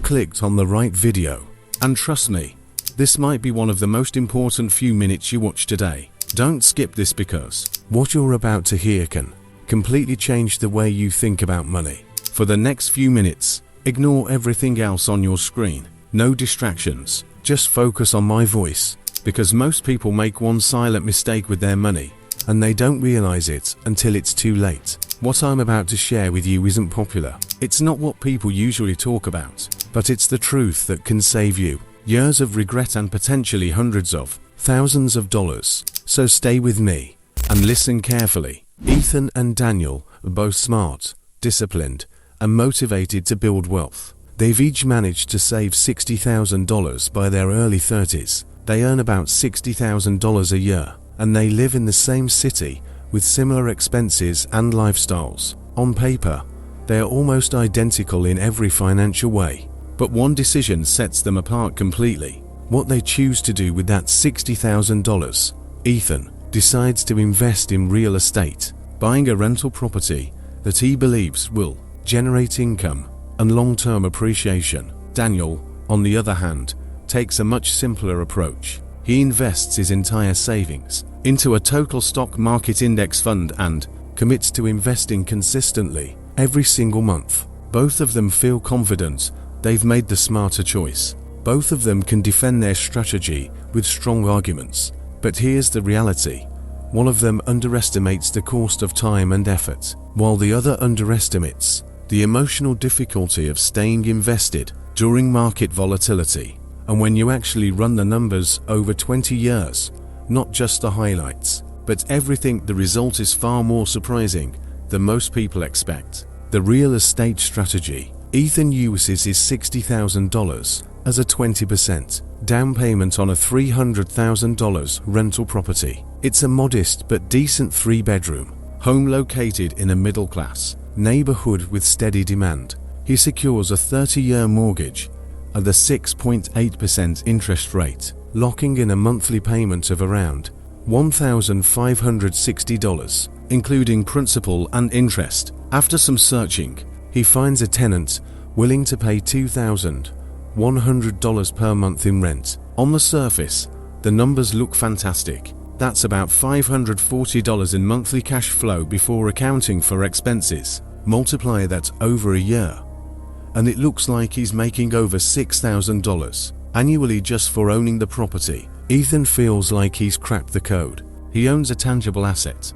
clicked on the right video. And trust me, this might be one of the most important few minutes you watch today. Don't skip this because what you're about to hear can completely change the way you think about money. For the next few minutes, ignore everything else on your screen. No distractions, just focus on my voice, because most people make one silent mistake with their money, and they don't realize it until it's too late. What I'm about to share with you isn't popular. It's not what people usually talk about, but it's the truth that can save you years of regret and potentially hundreds of thousands of dollars. So stay with me and listen carefully. Ethan and Daniel are both smart, disciplined, and motivated to build wealth. They've each managed to save $60,000 by their early 30s. They earn about $60,000 a year, and they live in the same city with similar expenses and lifestyles. On paper, they are almost identical in every financial way, but one decision sets them apart completely: what they choose to do with that $60,000. Ethan decides to invest in real estate, buying a rental property that he believes will generate income and long-term appreciation. Daniel, on the other hand, takes a much simpler approach. He invests his entire savings into a total stock market index fund and commits to investing consistently every single month. Both of them feel confident they've made the smarter choice. Both of them can defend their strategy with strong arguments. But here's the reality: one of them underestimates the cost of time and effort, while the other underestimates the emotional difficulty of staying invested during market volatility. And when you actually run the numbers over 20 years, not just the highlights, but everything, the result is far more surprising than most people expect. The real estate strategy. Ethan uses his $60,000 as a 20% down payment on a $300,000 rental property. It's a modest but decent 3-bedroom home located in a middle-class neighborhood with steady demand. He secures a 30-year mortgage at a 6.8% interest rate, locking in a monthly payment of around $1,560, including principal and interest. After some searching, he finds a tenant willing to pay $2,100 per month in rent. On the surface, the numbers look fantastic. That's about $540 in monthly cash flow before accounting for expenses. Multiply that over a year, and it looks like he's making over $6,000 annually just for owning the property. Ethan feels like he's cracked the code. He owns a tangible asset.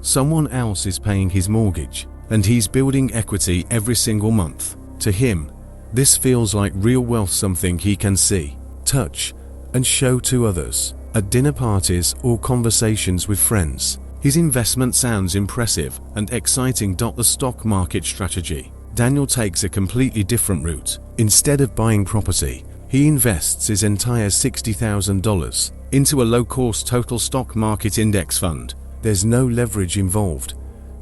Someone else is paying his mortgage, and he's building equity every single month. To him, this feels like real wealth, something he can see, touch, and show to others. At dinner parties or conversations with friends, his investment sounds impressive and exciting. The stock market strategy. Daniel takes a completely different route. Instead of buying property, he invests his entire $60,000 into a low-cost total stock market index fund. There's no leverage involved,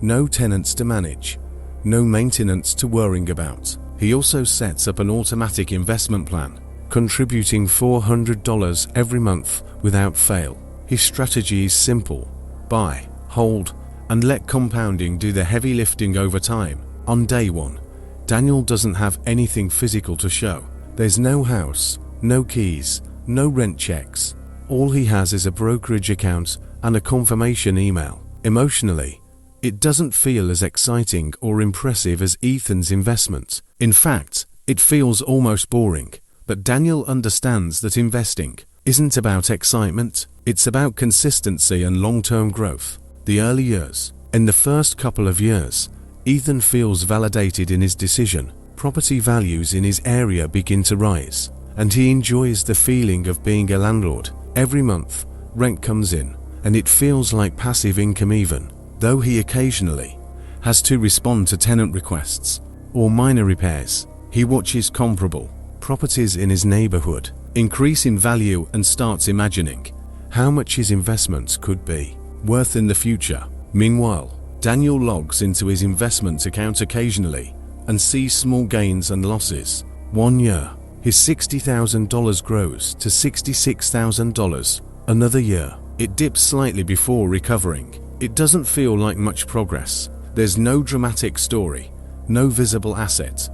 no tenants to manage, no maintenance to worry about. He also sets up an automatic investment plan, contributing $400 every month without fail. His strategy is simple: buy, hold, and let compounding do the heavy lifting over time. On day one, Daniel doesn't have anything physical to show. There's no house, no keys, no rent checks. All he has is a brokerage account and a confirmation email. Emotionally, it doesn't feel as exciting or impressive as Ethan's investment. In fact, it feels almost boring. But Daniel understands that investing isn't about excitement, it's about consistency and long-term growth. The early years. In the first couple of years, Ethan feels validated in his decision. Property values in his area begin to rise, and he enjoys the feeling of being a landlord. Every month, rent comes in, and it feels like passive income, even though he occasionally has to respond to tenant requests or minor repairs. He watches comparable properties in his neighborhood increase in value and starts imagining how much his investments could be worth in the future. Meanwhile, Daniel logs into his investment account occasionally and sees small gains and losses. One year, his $60,000 grows to $66,000. Another year, it dips slightly before recovering. It doesn't feel like much progress. There's no dramatic story, no visible asset,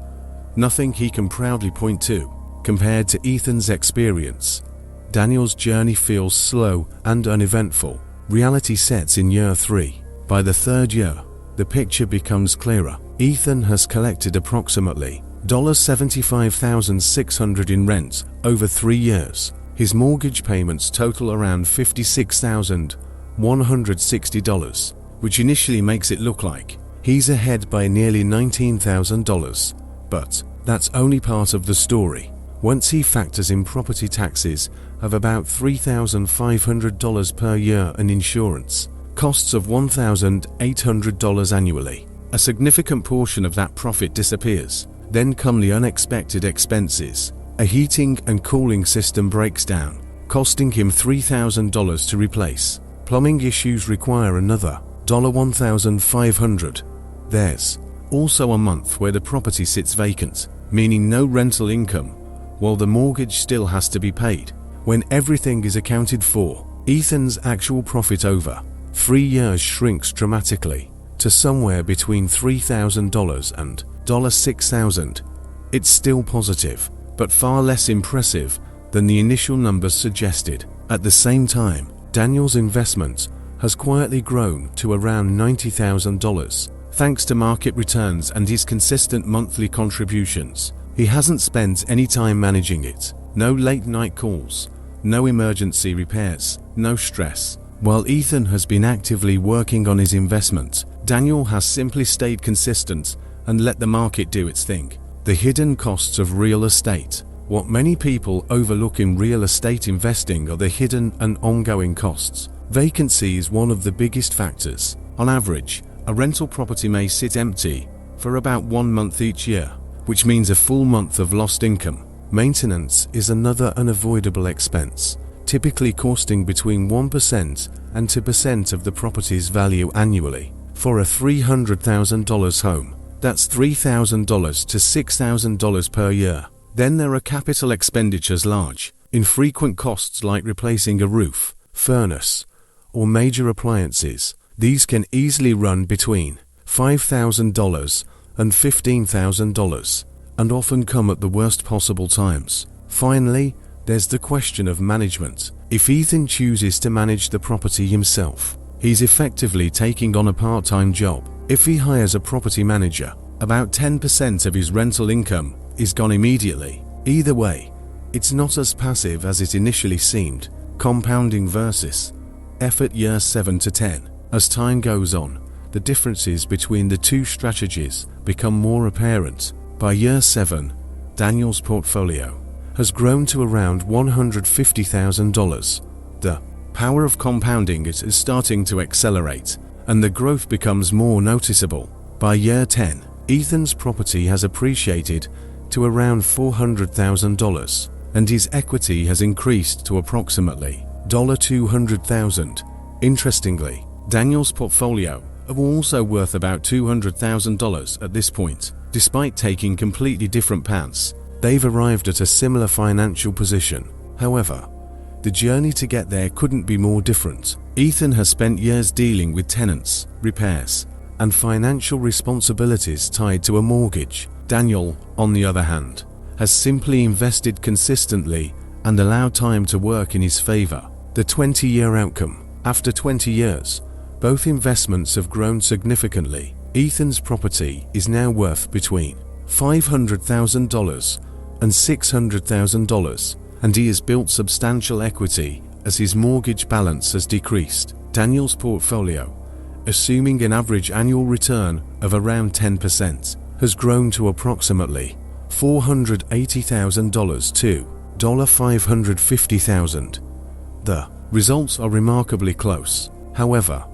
nothing he can proudly point to. Compared to Ethan's experience, Daniel's journey feels slow and uneventful. Reality sets in year 3. By the 3rd year, the picture becomes clearer. Ethan has collected approximately $75,600 in rent over 3 years. His mortgage payments total around $56,160, which initially makes it look like he's ahead by nearly $19,000. But that's only part of the story. Once he factors in property taxes of about $3,500 per year and insurance costs of $1,800 annually, a significant portion of that profit disappears. Then come the unexpected expenses. A heating and cooling system breaks down, costing him $3,000 to replace. Plumbing issues require another $1,500. There's also a month where the property sits vacant, meaning no rental income, while the mortgage still has to be paid. When everything is accounted for, Ethan's actual profit over 3 years shrinks dramatically to somewhere between $3,000 and $6,000. It's still positive, but far less impressive than the initial numbers suggested. At the same time, Daniel's investment has quietly grown to around $90,000. Thanks to market returns and his consistent monthly contributions, he hasn't spent any time managing it. No late night calls, no emergency repairs, no stress. While Ethan has been actively working on his investment, Daniel has simply stayed consistent and let the market do its thing. The hidden costs of real estate. What many people overlook in real estate investing are the hidden and ongoing costs. Vacancy is one of the biggest factors. On average, a rental property may sit empty for about 1 month each year, which means a full month of lost income. Maintenance is another unavoidable expense, typically costing between 1% and 2% of the property's value annually. For a $300,000 home, that's $3,000 to $6,000 per year. Then there are capital expenditures, large, infrequent costs like replacing a roof, furnace, or major appliances. These can easily run between $5,000 and $15,000, and often come at the worst possible times. Finally, there's the question of management. If Ethan chooses to manage the property himself, he's effectively taking on a part-time job. If he hires a property manager, about 10% of his rental income is gone immediately. Either way, it's not as passive as it initially seemed. Compounding versus effort year 7 to 10. As time goes on, the differences between the two strategies become more apparent. By year 7, Daniel's portfolio has grown to around $150,000. The power of compounding it is starting to accelerate, and the growth becomes more noticeable. By year 10, Ethan's property has appreciated to around $400,000, and his equity has increased to approximately $200,000. Interestingly, Daniel's portfolio are also worth about $200,000 at this point. Despite taking completely different paths, they've arrived at a similar financial position. However, the journey to get there couldn't be more different. Ethan has spent years dealing with tenants, repairs, and financial responsibilities tied to a mortgage. Daniel, on the other hand, has simply invested consistently and allowed time to work in his favor. The 20-year outcome. After 20 years, both investments have grown significantly. Ethan's property is now worth between $500,000 and $600,000, and he has built substantial equity as his mortgage balance has decreased. Daniel's portfolio, assuming an average annual return of around 10%, has grown to approximately $480,000 to $550,000. The results are remarkably close. However,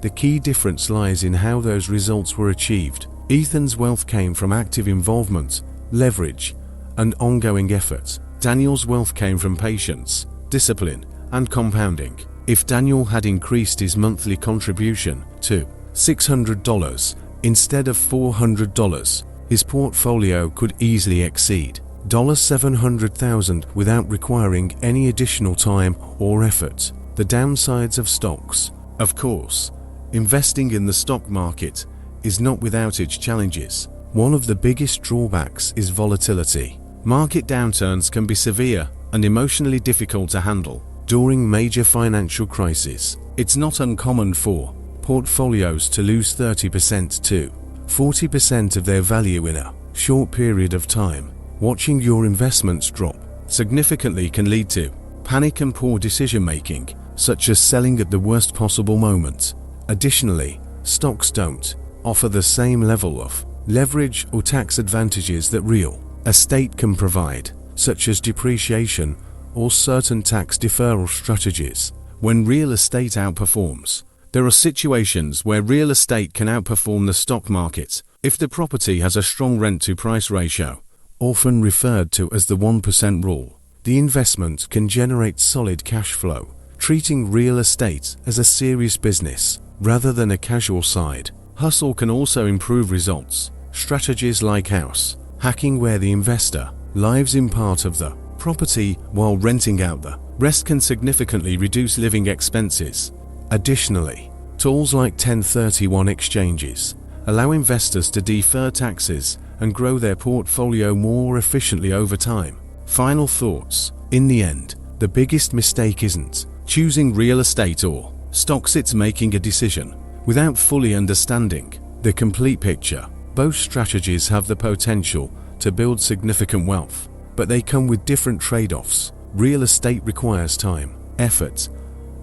the key difference lies in how those results were achieved. Ethan's wealth came from active involvement, leverage, and ongoing effort. Daniel's wealth came from patience, discipline, and compounding. If Daniel had increased his monthly contribution to $600 instead of $400, his portfolio could easily exceed $700,000 without requiring any additional time or effort. The downsides of stocks. Of course, investing in the stock market is not without its challenges. One of the biggest drawbacks is volatility. Market downturns can be severe and emotionally difficult to handle. During major financial crises, it's not uncommon for portfolios to lose 30% to 40% of their value in a short period of time. Watching your investments drop significantly can lead to panic and poor decision-making, such as selling at the worst possible moment. Additionally, stocks don't offer the same level of leverage or tax advantages that real estate can provide, such as depreciation or certain tax deferral strategies. When real estate outperforms, there are situations where real estate can outperform the stock market if the property has a strong rent-to-price ratio, often referred to as the 1% rule. The investment can generate solid cash flow, treating real estate as a serious business rather than a casual side hustle can also improve results. Strategies like house hacking, where the investor lives in part of the property while renting out the rest, can significantly reduce living expenses. Additionally, tools like 1031 exchanges allow investors to defer taxes and grow their portfolio more efficiently over time. Final thoughts. In the end, the biggest mistake isn't choosing real estate or stocks, it's making a decision without fully understanding the complete picture. Both strategies have the potential to build significant wealth, but they come with different trade-offs. Real estate requires time, effort,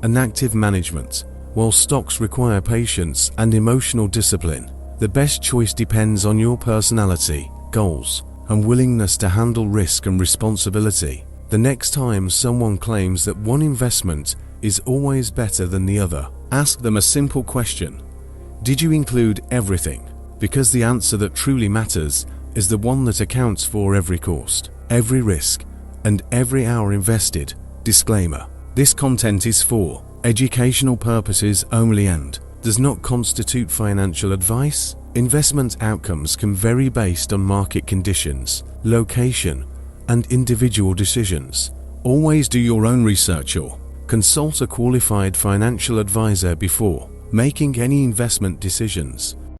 and active management, while stocks require patience and emotional discipline. The best choice depends on your personality, goals, and willingness to handle risk and responsibility. The next time someone claims that one investment is always better than the other, ask them a simple question. Did you include everything? Because the answer that truly matters is the one that accounts for every cost, every risk, and every hour invested. Disclaimer: this content is for educational purposes only and does not constitute financial advice. Investment outcomes can vary based on market conditions, location, and individual decisions. Always do your own research or consult a qualified financial advisor before making any investment decisions.